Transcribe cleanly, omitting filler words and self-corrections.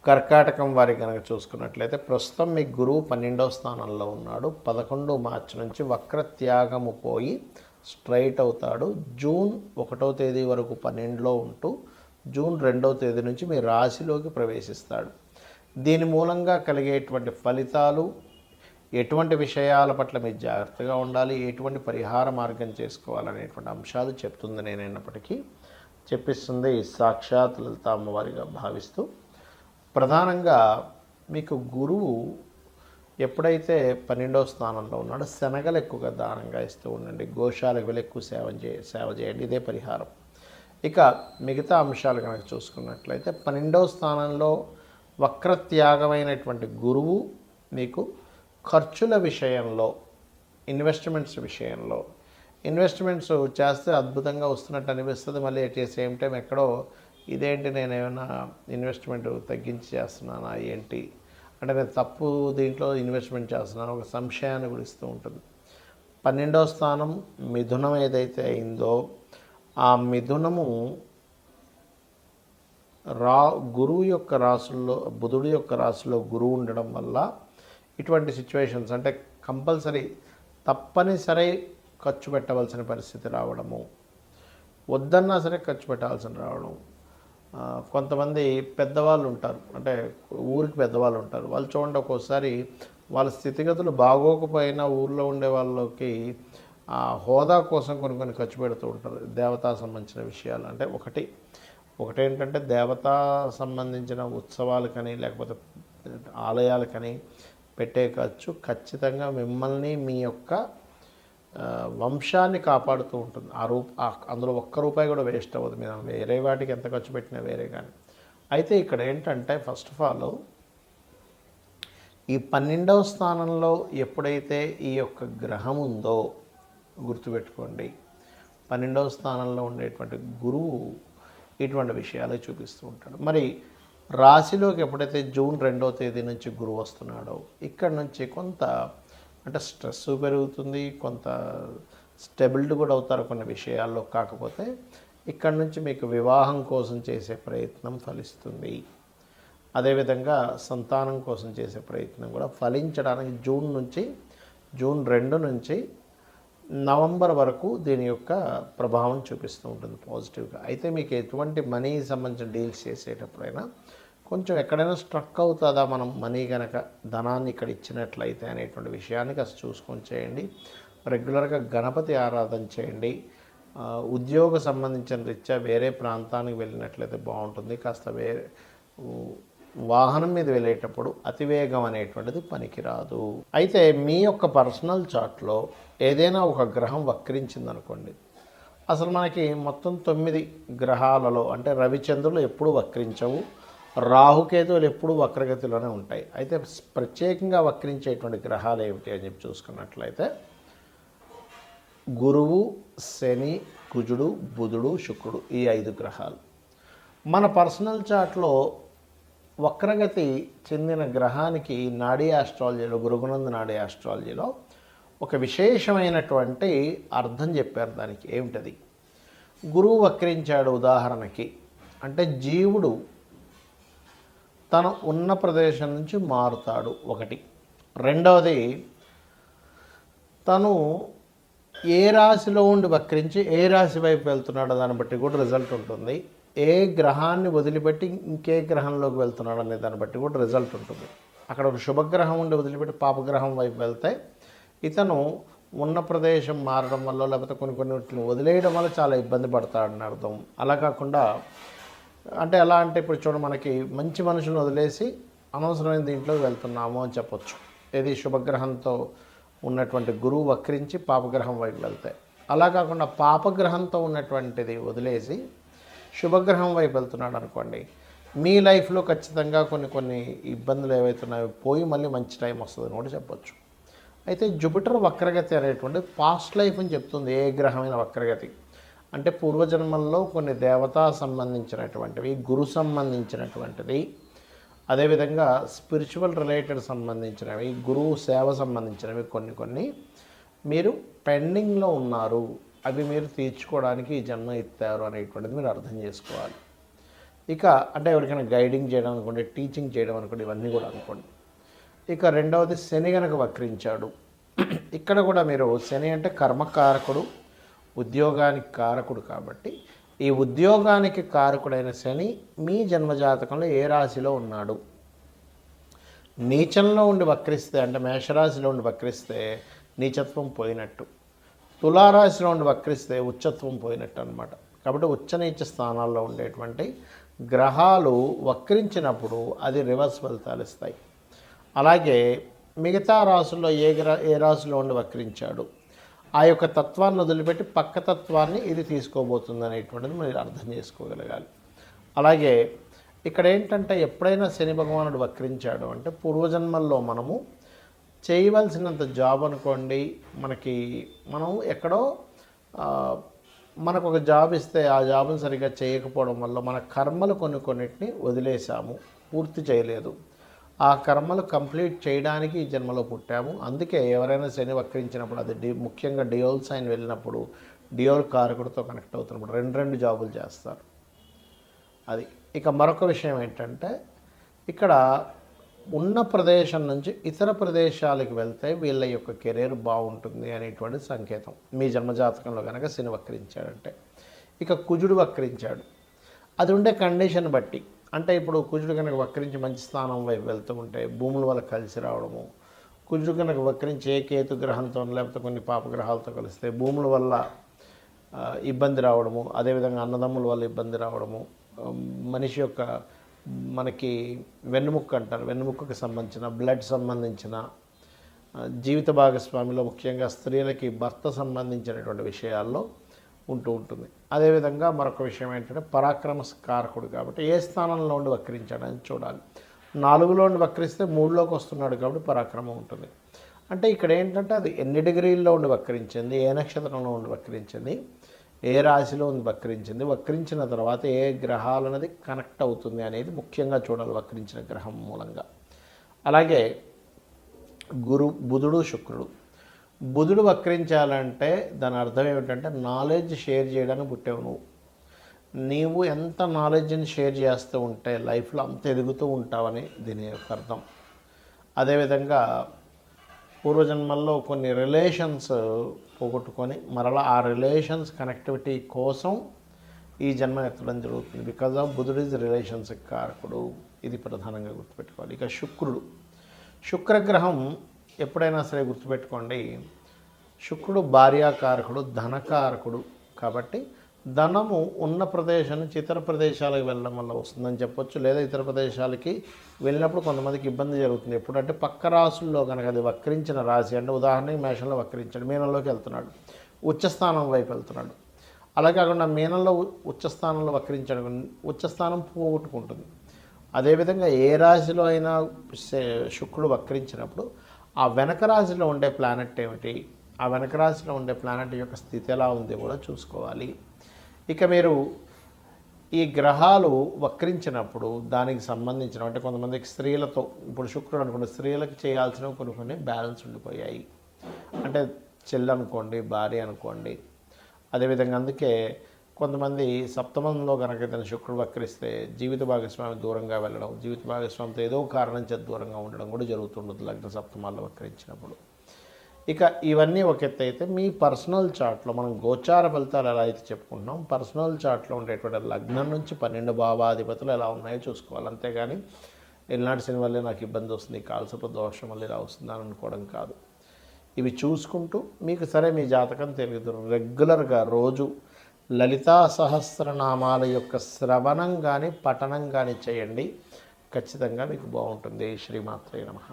కర్కాటకం వారి కనుక చూసుకున్నట్లయితే ప్రస్తుతం మీ గురువు 12వ స్థానంలో ఉన్నాడు. 11 మార్చి నుంచి వక్రత్యాగము పోయి స్ట్రైట్ అవుతాడు. జూన్ 1వ తేదీ వరకు 12లో ఉంటూ జూన్ 2వ తేదీ నుంచి మీ రాశిలోకి ప్రవేశిస్తాడు. దీని మూలంగా కలిగేటువంటి ఫలితాలు, ఎటువంటి విషయాల పట్ల మీరు జాగ్రత్తగా ఉండాలి, ఎటువంటి పరిహార మార్గం చేసుకోవాలనేటువంటి అంశాలు చెప్తుంది నేనైనప్పటికీ చెప్పిస్తుంది సాక్షాత్ లలిత అమ్మవారిగా భావిస్తూ. ప్రధానంగా మీకు గురువు ఎప్పుడైతే 12వ స్థానంలో ఉన్నాడో శనగలు ఎక్కువగా దానంగా ఇస్తూ ఉండండి. గోశాలకు వెళ్ళి ఎక్కువ సేవ చేయండి. ఇదే పరిహారం. ఇక మిగతా అంశాలు కనుక చూసుకున్నట్లయితే 12వ స్థానంలో వక్రత్యాగమైనటువంటి గురువు మీకు ఖర్చుల విషయంలో, ఇన్వెస్ట్మెంట్స్ చేస్తే అద్భుతంగా వస్తున్నట్టు అనిపిస్తుంది. మళ్ళీ అట్ ది సేమ్ టైం ఎక్కడో ఇదేంటి నేను ఏమైనా ఇన్వెస్ట్మెంట్ తగ్గించి చేస్తున్నానా ఏంటి అంటే నేను తప్పు దీంట్లో ఇన్వెస్ట్మెంట్ చేస్తున్నాను ఒక సంశయాన్ని గురిస్తూ ఉంటుంది. 12వ స్థానం మిథునం ఏదైతే అయిందో ఆ మిథునము గురువు యొక్క రాశుల్లో, బుధుడి యొక్క రాశిలో గురువు ఉండడం వల్ల ఇటువంటి సిచ్యువేషన్స్ అంటే కంపల్సరీ తప్పనిసరి ఖర్చు పెట్టవలసిన పరిస్థితి రావడము, వద్దన్నా సరే ఖర్చు పెట్టాల్సిన రావడం. కొంతమంది పెద్దవాళ్ళు ఉంటారు, అంటే ఊరికి పెద్దవాళ్ళు ఉంటారు. వాళ్ళు చూడండి ఒక్కోసారి వాళ్ళ స్థితిగతులు బాగోకపోయినా ఊళ్ళో ఉండే వాళ్ళకి హోదా కోసం కొన్ని ఖర్చు పెడుతూ ఉంటారు. దేవతా సంబంధించిన విషయాలు అంటే ఒకటేంటంటే దేవతా సంబంధించిన ఉత్సవాలకని లేకపోతే ఆలయాలకని పెట్టే ఖర్చు ఖచ్చితంగా మిమ్మల్ని మీ యొక్క వంశాన్ని కాపాడుతూ ఉంటుంది. అందులో ఒక్క రూపాయి కూడా వేస్ట్ అవ్వదు. మీరు వేరే వాటికి ఎంత ఖర్చు పెట్టినా వేరే. కానీ అయితే ఇక్కడ ఏంటంటే ఫస్ట్ ఆఫ్ ఆల్ ఈ 12వ స్థానంలో ఎప్పుడైతే ఈ యొక్క గ్రహం ఉందో గుర్తుపెట్టుకోండి, 12వ స్థానంలో ఉండేటువంటి గురువు ఇటువంటి విషయాలు చూపిస్తూ ఉంటాడు. మరి రాశిలోకి ఎప్పుడైతే జూన్ 2వ తేదీ నుంచి గురువు వస్తున్నాడో ఇక్కడ నుంచి కొంత అంటే స్ట్రెస్ పెరుగుతుంది, కొంత స్టెబిలిటీ కూడా అవుతారు కొన్ని విషయాల్లో. కాకపోతే ఇక్కడ నుంచి మీకు వివాహం కోసం చేసే ప్రయత్నం ఫలిస్తుంది. అదేవిధంగా సంతానం కోసం చేసే ప్రయత్నం కూడా ఫలించడానికి జూన్ 2 నుంచి నవంబర్ వరకు దీని యొక్క ప్రభావం చూపిస్తూ ఉంటుంది పాజిటివ్గా. అయితే మీకు ఎటువంటి మనీ సంబంధించిన డీల్స్ చేసేటప్పుడైనా కొంచెం ఎక్కడైనా స్ట్రక్ అవుతుందా మనం మనీ కనుక ధనాన్ని ఇక్కడ ఇచ్చినట్లయితే అనేటువంటి విషయాన్ని కాస్త చూసుకొని చేయండి. రెగ్యులర్గా గణపతి ఆరాధన చేయండి. ఉద్యోగ సంబంధించిన రీత్యా వేరే ప్రాంతానికి వెళ్ళినట్లయితే బాగుంటుంది. కాస్త వేరే వాహనం మీద వెళ్ళేటప్పుడు అతివేగం అనేటువంటిది పనికిరాదు. అయితే మీ యొక్క పర్సనల్ చార్ట్లో ఏదైనా ఒక గ్రహం వక్రించిందనుకోండి, అసలు మనకి మొత్తం 9 గ్రహాలలో అంటే రవిచంద్రులు ఎప్పుడూ వక్రించవు, రాహుకేతువులు ఎప్పుడూ వక్రగతిలోనే ఉంటాయి. అయితే ప్రత్యేకంగా వక్రించేటువంటి గ్రహాలు ఏమిటి అని చెప్పి చూసుకున్నట్లయితే గురువు, శని, కుజుడు, బుధుడు, శుక్రుడు, ఈ 5 గ్రహాలు. మన పర్సనల్ చార్ట్లో వక్రగతి చెందిన గ్రహానికి నాడీ ఆస్ట్రాలజీలో, గురుగునంద నాడీ ఆస్ట్రాలజీలో ఒక విశేషమైనటువంటి అర్థం చెప్పారు. దానికి ఏమిటది? గురువు వక్రించాడు ఉదాహరణకి అంటే జీవుడు తను ఉన్న ప్రదేశం నుంచి మారుతాడు ఒకటి. రెండవది తను ఏ రాశిలో ఉండి వక్రించి ఏ రాశి వైపు వెళ్తున్నాడో దాన్ని బట్టి కూడా రిజల్ట్ ఉంటుంది. ఏ గ్రహాన్ని వదిలిపెట్టి ఇంకే గ్రహంలోకి వెళ్తున్నాడు అనే దాన్ని బట్టి కూడా రిజల్ట్ ఉంటుంది. అక్కడ ఒక శుభగ్రహం ఉండి వదిలిపెట్టి పాపగ్రహం వైపు వెళ్తే ఇతను ఉన్న ప్రదేశం మారడం వల్ల లేకపోతే కొన్ని వదిలేయడం వల్ల చాలా ఇబ్బంది పడతాడని అర్థం. అలా కాకుండా అంటే ఎలా అంటే ఇప్పుడు చూడ మనకి మంచి మనుషులను వదిలేసి అనవసరమైన దీంట్లోకి వెళ్తున్నాము అని చెప్పొచ్చు. ఏది శుభగ్రహంతో ఉన్నటువంటి గురువు వక్రించి పాపగ్రహం వైపు వెళ్తాయి. అలా కాకుండా పాపగ్రహంతో ఉన్నటువంటిది వదిలేసి శుభగ్రహం వైపు వెళ్తున్నాడు అనుకోండి, మీ లైఫ్లో ఖచ్చితంగా కొన్ని ఇబ్బందులు ఏవైతున్నాయో పోయి మళ్ళీ మంచి టైం వస్తుంది అని కూడా చెప్పొచ్చు. అయితే జూపిటర్ వక్రగతి అనేటువంటి పాస్ట్ లైఫ్ అని చెప్తుంది. ఏ గ్రహమైన వక్రగతి అంటే పూర్వజన్మల్లో కొన్ని దేవతా సంబంధించినటువంటివి, గురు సంబంధించినటువంటిది, అదేవిధంగా స్పిరిచువల్ రిలేటెడ్ సంబంధించినవి, గురువు సేవ సంబంధించినవి కొన్ని మీరు పెండింగ్లో ఉన్నారు, అవి మీరు తీర్చుకోవడానికి ఈ జన్మ ఎత్తారు అనేటువంటిది మీరు అర్థం చేసుకోవాలి. ఇక అంటే ఎవరికైనా గైడింగ్ చేయడం అనుకోండి, టీచింగ్ చేయడం అనుకోండి, ఇవన్నీ కూడా అనుకోండి. ఇక రెండవది శని గనక వక్రించాడు. ఇక్కడ కూడా మీరు శని అంటే కర్మకారకుడు, ఉద్యోగానికి కారకుడు కాబట్టి ఈ ఉద్యోగానికి కారకుడైన శని మీ జన్మజాతకంలో ఏ రాశిలో ఉన్నాడు, నీచంలో ఉండి వక్రిస్తే అంటే మేషరాశిలో ఉండి వక్రిస్తే నీచత్వం పోయినట్టు, తులారాశిలో ఉండి వక్రిస్తే ఉచ్చత్వం పోయినట్టు అనమాట. కాబట్టి ఉచ్చ నీచ స్థానాల్లో ఉండేటువంటి గ్రహాలు వక్రించినప్పుడు అది రివర్స్ ఫలితాలు ఇస్తాయి. అలాగే మిగతా రాశుల్లో ఏ రాశిలో ఉండి వక్రించాడు ఆ యొక్క తత్వాన్ని వదిలిపెట్టి పక్క తత్వాన్ని ఇది తీసుకోబోతుంది అనేటువంటిది మీరు అర్థం చేసుకోగలగాలి. అలాగే ఇక్కడ ఏంటంటే ఎప్పుడైనా శని భగవానుడు వక్రించాడు అంటే పూర్వజన్మల్లో మనము చేయవలసినంత జాబ్ అనుకోండి, మనం ఎక్కడో మనకు ఒక జాబ్ ఇస్తే ఆ జాబ్ని సరిగ్గా చేయకపోవడం వల్ల మన కర్మలు కొన్నిటిని వదిలేసాము, పూర్తి చేయలేదు. ఆ కర్మలు కంప్లీట్ చేయడానికి ఈ జన్మలో పుట్టాము. అందుకే ఎవరైనా శని వక్రించినప్పుడు అది ముఖ్యంగా డియోల్ సైన్ వెళ్ళినప్పుడు డియోల్ కారకుడితో కనెక్ట్ అవుతున్నప్పుడు రెండు జాబులు చేస్తారు. అది ఇక మరొక విషయం ఏంటంటే ఇక్కడ ఉన్న ప్రదేశం నుంచి ఇతర ప్రదేశాలకు వెళ్తే వీళ్ళ యొక్క కెరీర్ బాగుంటుంది అనేటువంటి సంకేతం మీ జన్మజాతకంలో కనుక శని వక్రించాడంటే. ఇక కుజుడు వక్రించాడు, అది ఉండే కండిషన్ బట్టి అంటే ఇప్పుడు కుజుడు కనుక వక్రించి మంచి స్థానం వైపు వెళ్తూ ఉంటే భూముల వల్ల కలిసి రావడము, కుజుడు కనుక వక్రించి ఏ కేతు గ్రహంతో లేకపోతే కొన్ని పాపగ్రహాలతో కలిస్తే భూముల వల్ల ఇబ్బంది రావడము, అదేవిధంగా అన్నదమ్ముల వల్ల ఇబ్బంది రావడము, మనిషి యొక్క మనకి వెన్నుముక్క అంటారు, వెన్నుముక్కకు సంబంధించిన బ్లడ్ సంబంధించిన జీవిత భాగస్వామిలో ముఖ్యంగా స్త్రీలకి భర్త సంబంధించినటువంటి విషయాల్లో ఉంటుంది. అదేవిధంగా మరొక విషయం ఏంటంటే పరాక్రమకారకుడు కాబట్టి ఏ స్థానంలో ఉండి వక్రించాడని చూడాలి. 4లో ఉండి వక్రిస్తే 3లోకి వస్తున్నాడు కాబట్టి పరాక్రమం ఉంటుంది. అంటే ఇక్కడ ఏంటంటే అది ఎన్ని డిగ్రీల్లో ఉండి వక్రించింది, ఏ నక్షత్రంలో ఉండి వక్రించింది, ఏ రాశిలో ఉంది వక్రించింది, వక్రించిన తర్వాత ఏ గ్రహాలు అనేది కనెక్ట్ అవుతుంది అనేది ముఖ్యంగా చూడాలి వక్రించిన గ్రహం మూలంగా. అలాగే బుధుడు శుక్రుడు. బుధుడు వక్రించాలంటే దాని అర్థం ఏమిటంటే నాలెడ్జ్ షేర్ చేయడానికి పుట్టావు నీవు ఎంత నాలెడ్జ్ని షేర్ చేస్తూ ఉంటే లైఫ్లో అంత ఎదుగుతూ ఉంటావని దీని యొక్క అర్థం. అదేవిధంగా పూర్వజన్మల్లో కొన్ని రిలేషన్స్ పోగొట్టుకొని మరలా ఆ రిలేషన్స్ కనెక్టివిటీ కోసం ఈ జన్మ ఎత్తడం జరుగుతుంది. బికాజ్ ఆఫ్ బుధుడు ఈజ్ రిలేషన్స్ కారకుడు, ఇది ప్రధానంగా గుర్తుపెట్టుకోవాలి. ఇక శుక్రగ్రహం ఎప్పుడైనా సరే గుర్తుపెట్టుకోండి, శుక్రుడు భార్యాకారకుడు, ధనకారకుడు కాబట్టి ధనము ఉన్న ప్రదేశం నుంచి ఇతర ప్రదేశాలకు వెళ్ళడం వల్ల వస్తుందని చెప్పొచ్చు. లేదా ఇతర ప్రదేశాలకి వెళ్ళినప్పుడు కొంతమందికి ఇబ్బంది జరుగుతుంది. ఎప్పుడంటే పక్క రాశుల్లో కనుక అది వక్రించిన రాశి అంటే ఉదాహరణకి మేషంలో వక్రించాడు, మీనంలోకి వెళ్తున్నాడు, ఉచ్చస్థానం వైపు వెళ్తున్నాడు. అలా కాకుండా మీనంలో ఉచ్చస్థానంలో వక్రించాడు, ఉచ్చస్థానం పోగొట్టుకుంటుంది. అదేవిధంగా ఏ రాశిలో అయినా శుక్రుడు వక్రించినప్పుడు ఆ వెనక రాశిలో ఉండే ప్లానెట్ ఏమిటి, ఆ వెనక రాశిలో ఉండే ప్లానెట్ యొక్క స్థితి ఎలా ఉంది కూడా చూసుకోవాలి. ఇక మీరు ఈ గ్రహాలు వక్రించినప్పుడు దానికి సంబంధించిన అంటే కొంతమందికి స్త్రీలతో ఇప్పుడు శుక్రుడు అనుకోండి, స్త్రీలకు చేయాల్సినవి కొన్ని బ్యాలెన్స్ ఉండిపోయాయి. అంటే చెల్లి అనుకోండి, భార్య అనుకోండి. అదేవిధంగా అందుకే కొంతమంది సప్తమంలో కనుక ఇతను శుక్రుడు వక్రిస్తే జీవిత భాగస్వామి దూరంగా వెళ్ళడం, జీవిత భాగస్వామితో ఏదో కారణం చేత దూరంగా ఉండడం కూడా జరుగుతుండదు లగ్న సప్తమాల్లో వక్రించినప్పుడు. ఇక ఇవన్నీ ఒక ఎత్తు అయితే మీ పర్సనల్ చార్ట్లో మనం గోచార ఫలితాలు ఎలా అయితే చెప్పుకుంటున్నాం, పర్సనల్ చార్ట్లో ఉండేటువంటి లగ్నం నుంచి 12 భావాధిపతులు ఎలా ఉన్నాయో చూసుకోవాలి. అంతేగాని ఎల్నాటి శని వల్లే నాకు ఇబ్బంది వస్తుంది, కాలసర్ప దోషం వల్ల ఇలా వస్తుందని అనుకోవడం కాదు. ఇవి చూసుకుంటూ మీకు సరే మీ జాతకం తెలియదు రెగ్యులర్గా రోజు లలితా సహస్రనామాల యొక్క శ్రవణం కానీ పఠనం కానీ చేయండి, ఖచ్చితంగా మీకు బాగుంటుంది. శ్రీమాత్రే నమః.